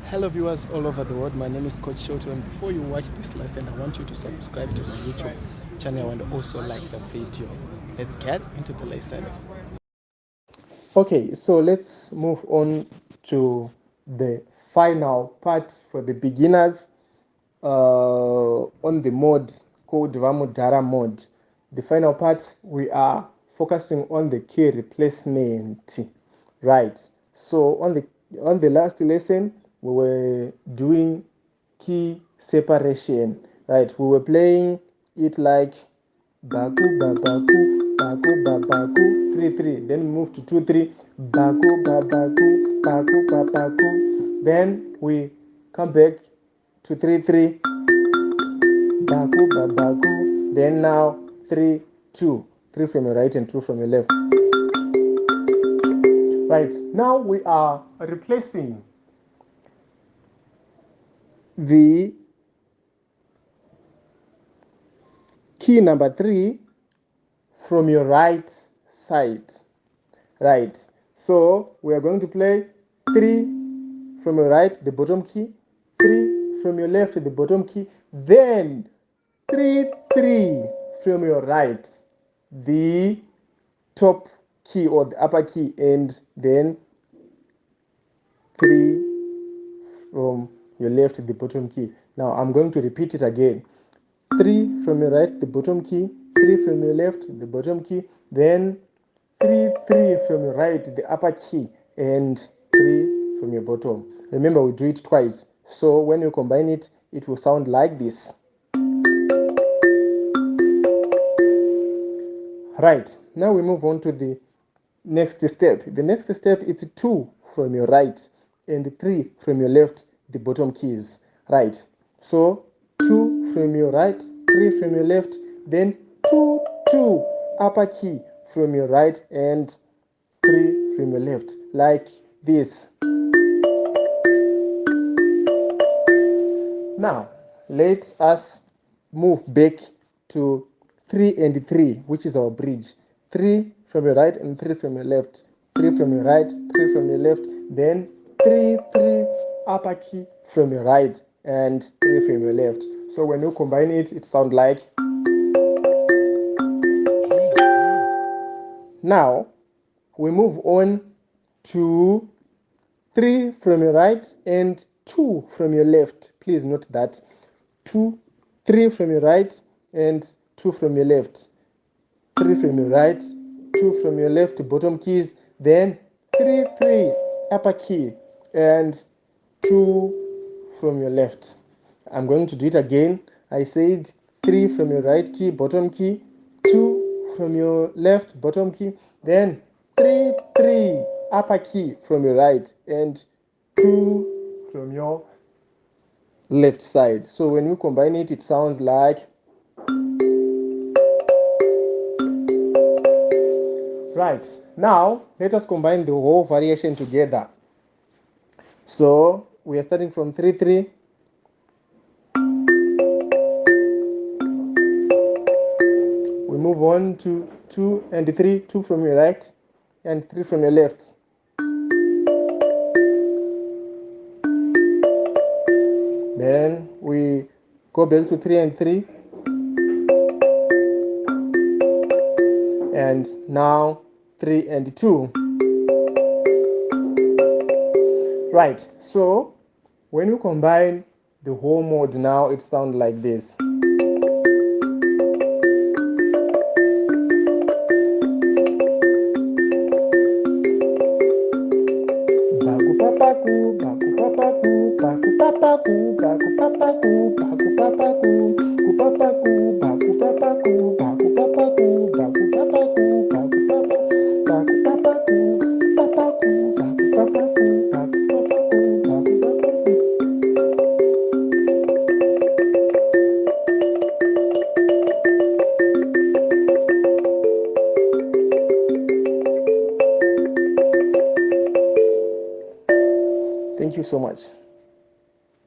Hello viewers all over the world, my name is Coach Shelton. Before you watch this lesson, I want you to subscribe to my YouTube channel and also like the video. Let's get into the lesson. Okay, so let's move on to the final part for the beginners on the mode called Vamudhara mode. The final part, we are focusing on the key replacement, right? So on the last lesson, we were doing key separation, right? We were playing it like baku babaku baku babaku 3 3, then move to 2 3 baku babaku baku babaku, then we come back to 3 3 baku babaku, then now 3 2, 3 from your right and 2 from your left. Right, now we are replacing the key number 3 from your right side. Right, so we are going to play 3 from your right, the bottom key, 3 from your left, the bottom key, then 3 3 from your right, the top key or the upper key, and then 3 from your left, the bottom key. Now I'm going to repeat it again. 3 from your right, the bottom key, 3 from your left, the bottom key, then 3 3 from your right, the upper key, and 3 from your bottom. Remember, we do it twice, so when you combine it, it will sound like this. Right, now we move on to the next step. The next step is 2 from your right and 3 from your left, the bottom keys. Right, so 2 from your right, 3 from your left, then 2 2 upper key from your right and 3 from your left, like this. Now let us move back to 3 and 3, which is our bridge. 3 from your right and 3 from your left, 3 from your right, 3 from your left, then 3 3 upper key from your right and 3 from your left. So when you combine it, it sounds like. Now we move on to 3 from your right and 2 from your left. Please note that 3 from your right and 2 from your left, 3 from your right, 2 from your left, bottom keys, then 3 3 upper key and 2 from your left. I'm going to do it again. I said 3 from your right key, bottom key, 2 from your left, bottom key, then 3 3 upper key from your right and 2 from your left side. So when you combine it, it sounds like. Right, now let us combine the whole variation together. So we are starting from 3 3. We move on to 2 and 3, 2 from your right and 3 from your left. Then we go back to 3 and 3. And now 3 and 2. Right, so when you combine the whole mode, now it sounds like this. Baku papaku, baku papaku, baku papaku, baku papaku, baku papaku, baku papaku, baku papaku, baku papaku, baku papaku, baku papaku, baku papaku, papaku, baku papaku, baku papaku, baku papaku. Thank you so much.